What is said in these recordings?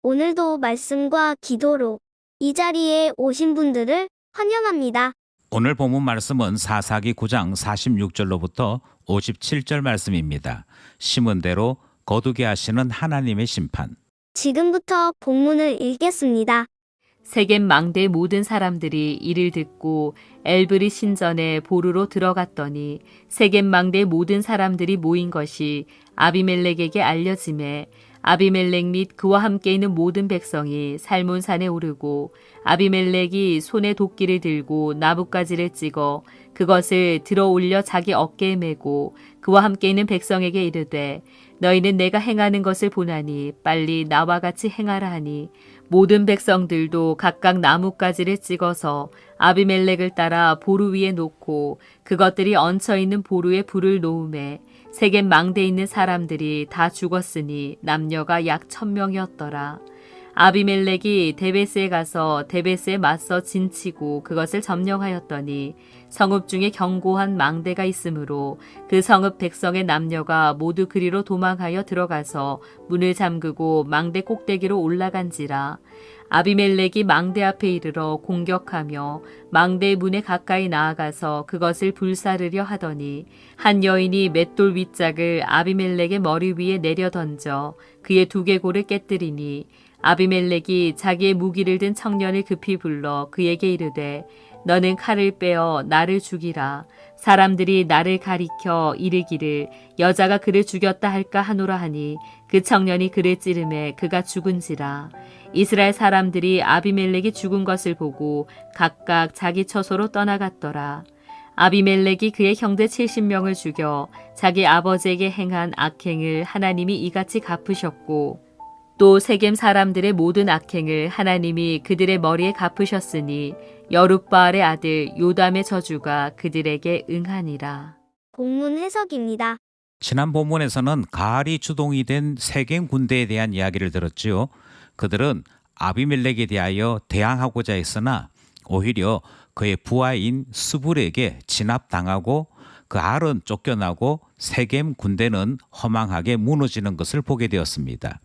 오늘도 말씀과 기도로 이 자리에 오신 분들을 환영합니다. 오늘 본문 말씀은 사사기 9장 46절로부터 57절 말씀입니다. 심은 대로 거두게 하시는 하나님의 심판. 지금부터 본문을 읽겠습니다. 세겜 망대 모든 사람들이 이를 듣고 엘브리 신전에 보루로 들어갔더니 세겜 망대 모든 사람들이 모인 것이 아비멜렉에게 알려지매 아비멜렉 및 그와 함께 있는 모든 백성이 살몬산에 오르고 아비멜렉이 손에 도끼를 들고 나뭇가지를 찍어 그것을 들어 올려 자기 어깨에 메고 그와 함께 있는 백성에게 이르되 너희는 내가 행하는 것을 보나니 빨리 나와 같이 행하라 하니 모든 백성들도 각각 나뭇가지를 찍어서 아비멜렉을 따라 보루 위에 놓고 그것들이 얹혀 있는 보루에 불을 놓음에 세겜 망대에 있는 사람들이 다 죽었으니 남녀가 약 1000명이었더라. 아비멜렉이 데베스에 가서 데베스에 맞서 진치고 그것을 점령하였더니 성읍 중에 견고한 망대가 있으므로 그 성읍 백성의 남녀가 모두 그리로 도망하여 들어가서 문을 잠그고 망대 꼭대기로 올라간지라. 아비멜렉이 망대 앞에 이르러 공격하며 망대 문에 가까이 나아가서 그것을 불사르려 하더니 한 여인이 맷돌 윗짝을 아비멜렉의 머리 위에 내려 던져 그의 두개골을 깨뜨리니 아비멜렉이 자기의 무기를 든 청년을 급히 불러 그에게 이르되 너는 칼을 빼어 나를 죽이라. 사람들이 나를 가리켜 이르기를 여자가 그를 죽였다 할까 하노라 하니 그 청년이 그를 찌르매 그가 죽은지라. 이스라엘 사람들이 아비멜렉이 죽은 것을 보고 각각 자기 처소로 떠나갔더라. 아비멜렉이 그의 형제 70명을 죽여 자기 아버지에게 행한 악행을 하나님이 이같이 갚으셨고 또 세겜 사람들의 모든 악행을 하나님이 그들의 머리에 갚으셨으니 여룻바알의 아들 요담의 저주가 그들에게 응하니라. 본문 해석입니다. 지난 본문에서는 가알이 주동이 된 세겜 군대에 대한 이야기를 들었지요. 그들은 아비멜렉에 대하여 대항하고자 했으나 오히려 그의 부하인 스불에게 진압당하고 그 알은 쫓겨나고 세겜 군대는 허망하게 무너지는 것을 보게 되었습니다.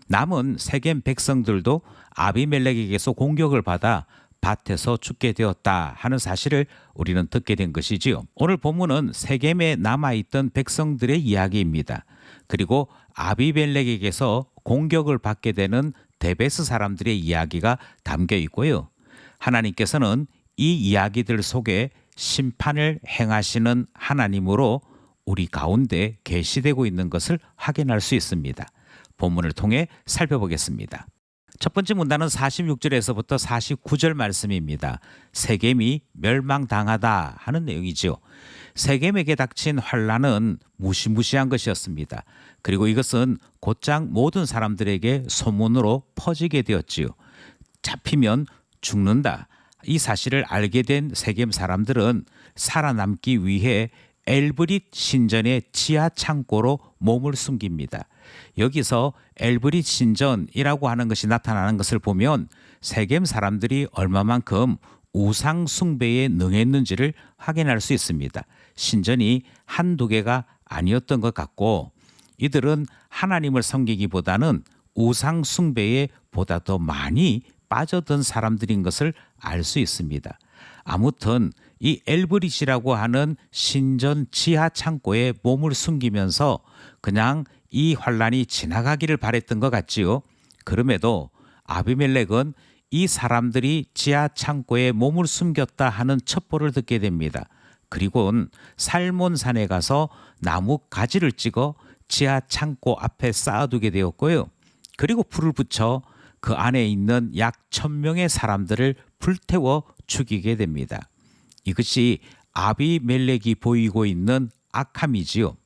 남은 세겜 백성들도 아비멜렉에게서 공격을 받아 밭에서 죽게 되었다 하는 사실을 우리는 듣게 된 것이지요. 오늘 본문은 세겜에 남아있던 백성들의 이야기입니다. 그리고 아비멜렉에게서 공격을 받게 되는 데베스 사람들의 이야기가 담겨 있고요. 하나님께서는 이 이야기들 속에 심판을 행하시는 하나님으로 우리 가운데 계시되고 있는 것을 확인할 수 있습니다. 본문을 통해 살펴보겠습니다. 첫 번째 문단은 46절에서부터 49절 말씀입니다. 세겜이 멸망당하다 하는 내용이지요. 세겜에게 닥친 환난은 무시무시한 것이었습니다. 그리고 이것은 곧장 모든 사람들에게 소문으로 퍼지게 되었지요. 잡히면 죽는다. 이 사실을 알게 된 세겜 사람들은 살아남기 위해 엘브릿 신전의 지하 창고로 몸을 숨깁니다. 여기서 엘브릿 신전이라고 하는 것이 나타나는 것을 보면 세겜 사람들이 얼마만큼 우상 숭배에 능했는지를 확인할 수 있습니다. 신전이 한두 개가 아니었던 것 같고 이들은 하나님을 섬기기보다는 우상 숭배에 보다 더 많이 빠져든 사람들인 것을 알 수 있습니다. 아무튼 이 엘브릿이라고 하는 신전 지하 창고에 몸을 숨기면서 그냥 이 환란이 지나가기를 바랬던 것 같지요. 그럼에도 아비멜렉은 이 사람들이 지하 창고에 몸을 숨겼다 하는 첩보를 듣게 됩니다. 그리고는 살몬산에 가서 나무 가지를 찍어 지하 창고 앞에 쌓아두게 되었고요. 그리고 불을 붙여 그 안에 있는 약 1000명의 사람들을 불태워 죽이게 됩니다. 이것이 아비멜렉이 보이고 있는 악함이지요.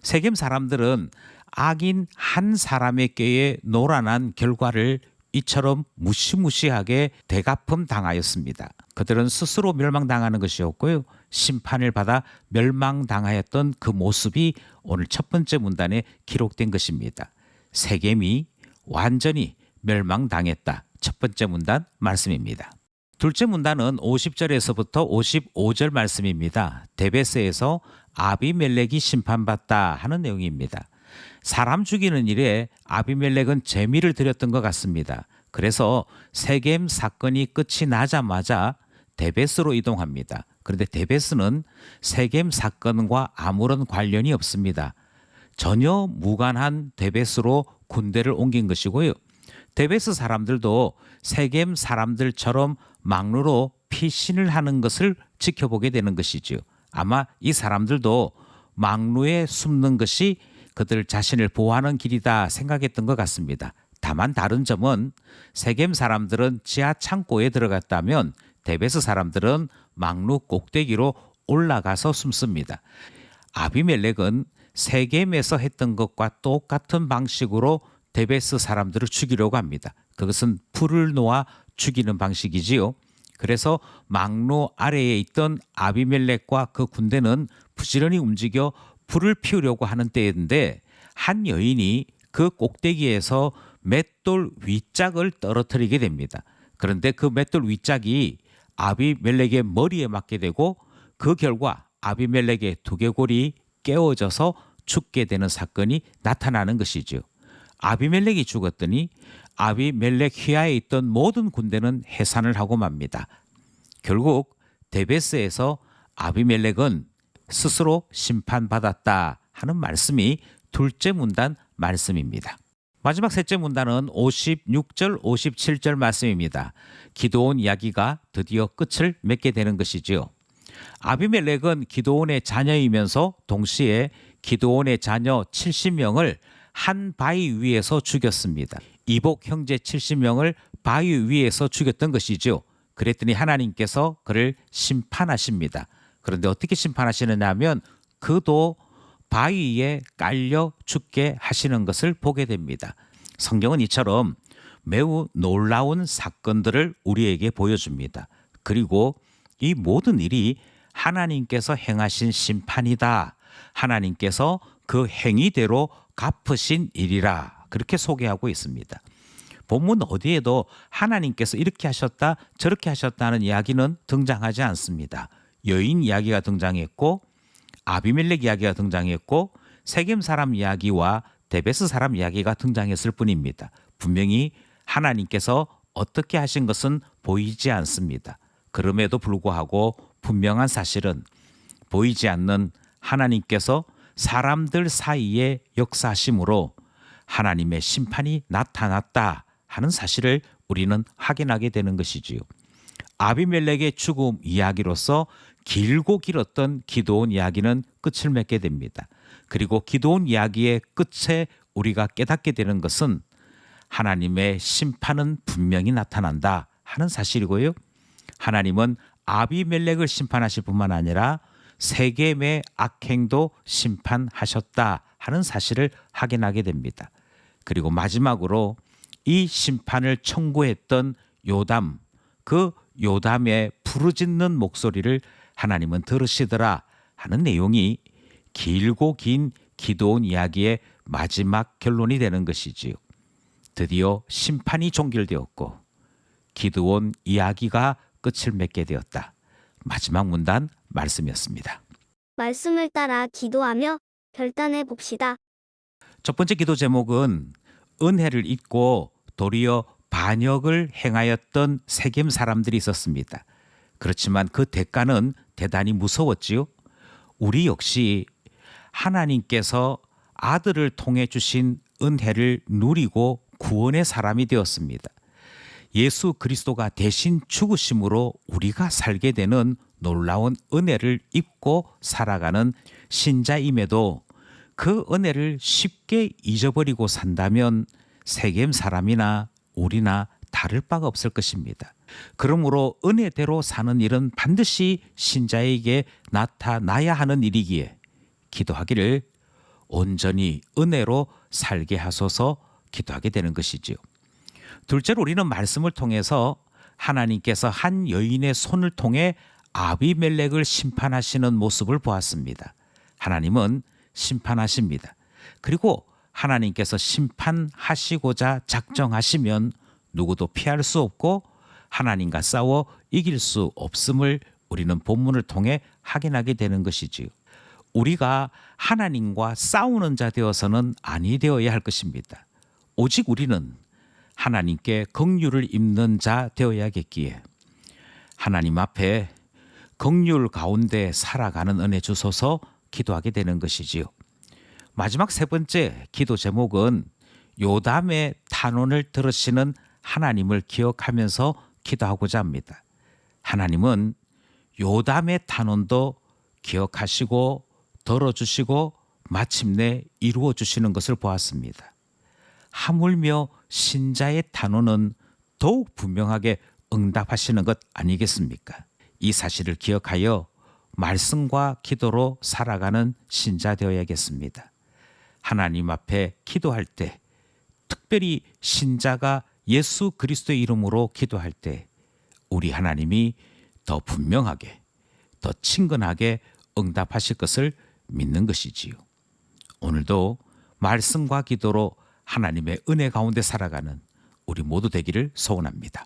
세겜 사람들은 악인 한 사람의 꾀에 노란한 결과를 이처럼 무시무시하게 대갚음 당하였습니다. 그들은 스스로 멸망당하는 것이었고요. 심판을 받아 멸망당하였던 그 모습이 오늘 첫 번째 문단에 기록된 것입니다. 세겜이 완전히 멸망당했다. 첫 번째 문단 말씀입니다. 둘째 문단은 50절에서부터 55절 말씀입니다. 데베스에서 아비멜렉이 심판받다 하는 내용입니다. 사람 죽이는 일에 아비멜렉은 재미를 들였던 것 같습니다. 그래서 세겜 사건이 끝이 나자마자 데베스로 이동합니다. 그런데 데베스는 세겜 사건과 아무런 관련이 없습니다. 전혀 무관한 데베스로 군대를 옮긴 것이고요. 데베스 사람들도 세겜 사람들처럼 막루로 피신을 하는 것을 지켜보게 되는 것이지요. 아마 이 사람들도 막루에 숨는 것이 그들 자신을 보호하는 길이다 생각했던 것 같습니다. 다만 다른 점은 세겜 사람들은 지하 창고에 들어갔다면 데베스 사람들은 막루 꼭대기로 올라가서 숨습니다. 아비멜렉은 세겜에서 했던 것과 똑같은 방식으로 데베스 사람들을 죽이려고 합니다. 그것은 불을 놓아 죽이는 방식이지요. 그래서 막루 아래에 있던 아비멜렉과 그 군대는 부지런히 움직여 불을 피우려고 하는 때인데 한 여인이 그 꼭대기에서 맷돌 윗짝을 떨어뜨리게 됩니다. 그런데 그 맷돌 윗짝이 아비멜렉의 머리에 맞게 되고 그 결과 아비멜렉의 두개골이 깨어져서 죽게 되는 사건이 나타나는 것이죠. 아비멜렉이 죽었더니 아비멜렉 휘하에 있던 모든 군대는 해산을 하고 맙니다. 결국 데베스에서 아비멜렉은 스스로 심판받았다 하는 말씀이 둘째 문단 말씀입니다. 마지막 셋째 문단은 56절, 57절 말씀입니다. 기드온 이야기가 드디어 끝을 맺게 되는 것이지요. 아비멜렉은 기드온의 자녀이면서 동시에 기드온의 자녀 70명을 한 바위 위에서 죽였습니다. 이복 형제 70명을 바위 위에서 죽였던 것이죠. 그랬더니 하나님께서 그를 심판하십니다. 그런데 어떻게 심판하시느냐 하면 그도 바위에 깔려 죽게 하시는 것을 보게 됩니다. 성경은 이처럼 매우 놀라운 사건들을 우리에게 보여줍니다. 그리고 이 모든 일이 하나님께서 행하신 심판이다. 하나님께서 그 행위대로 갚으신 일이라 그렇게 소개하고 있습니다. 본문 어디에도 하나님께서 이렇게 하셨다 저렇게 하셨다는 이야기는 등장하지 않습니다. 여인 이야기가 등장했고 아비멜렉 이야기가 등장했고 세겜 사람 이야기와 데베스 사람 이야기가 등장했을 뿐입니다. 분명히 하나님께서 어떻게 하신 것은 보이지 않습니다. 그럼에도 불구하고 분명한 사실은 보이지 않는 하나님께서 사람들 사이에 역사하심으로 하나님의 심판이 나타났다 하는 사실을 우리는 확인하게 되는 것이지요. 아비멜렉의 죽음 이야기로서 길고 길었던 기드온 이야기는 끝을 맺게 됩니다. 그리고 기드온 이야기의 끝에 우리가 깨닫게 되는 것은 하나님의 심판은 분명히 나타난다 하는 사실이고요. 하나님은 아비멜렉을 심판하실 뿐만 아니라 세겜의 악행도 심판하셨다 하는 사실을 확인하게 됩니다. 그리고 마지막으로 이 심판을 청구했던 요담, 그 요담의 부르짖는 목소리를 하나님은 들으시더라 하는 내용이 길고 긴 기드온 이야기의 마지막 결론이 되는 것이지요. 드디어 심판이 종결되었고 기드온 이야기가 끝을 맺게 되었다. 마지막 문단 말씀이었습니다. 말씀을 따라 기도하며 결단해 봅시다. 첫 번째 기도 제목은 은혜를 잊고 도리어 반역을 행하였던 세겜 사람들이 있었습니다. 그렇지만 그 대가는 대단히 무서웠지요. 우리 역시 하나님께서 아들을 통해 주신 은혜를 누리고 구원의 사람이 되었습니다. 예수 그리스도가 대신 죽으심으로 우리가 살게 되는 놀라운 은혜를 입고 살아가는 신자임에도 그 은혜를 쉽게 잊어버리고 산다면 세겜 사람이나 우리나 다를 바가 없을 것입니다. 그러므로 은혜대로 사는 일은 반드시 신자에게 나타나야 하는 일이기에 기도하기를 온전히 은혜로 살게 하소서 기도하게 되는 것이지요. 둘째로 우리는 말씀을 통해서 하나님께서 한 여인의 손을 통해 아비멜렉을 심판하시는 모습을 보았습니다. 하나님은 심판하십니다. 그리고 하나님께서 심판하시고자 작정하시면 누구도 피할 수 없고 하나님과 싸워 이길 수 없음을 우리는 본문을 통해 확인하게 되는 것이지요. 우리가 하나님과 싸우는 자 되어서는 아니 되어야 할 것입니다. 오직 우리는 하나님께 긍휼을 입는 자 되어야겠기에 하나님 앞에 긍휼 가운데 살아가는 은혜 주소서 기도하게 되는 것이지요. 마지막 세 번째 기도 제목은 요담의 탄원을 들으시는 하나님을 기억하면서 기도하고자 합니다. 하나님은 요담의 탄원도 기억하시고 들어주시고 마침내 이루어 주시는 것을 보았습니다. 하물며 신자의 탄원은 더욱 분명하게 응답하시는 것 아니겠습니까? 이 사실을 기억하여 말씀과 기도로 살아가는 신자 되어야겠습니다. 하나님 앞에 기도할 때, 특별히 신자가 예수 그리스도의 이름으로 기도할 때 우리 하나님이 더 분명하게, 더 친근하게 응답하실 것을 믿는 것이지요. 오늘도 말씀과 기도로 하나님의 은혜 가운데 살아가는 우리 모두 되기를 소원합니다.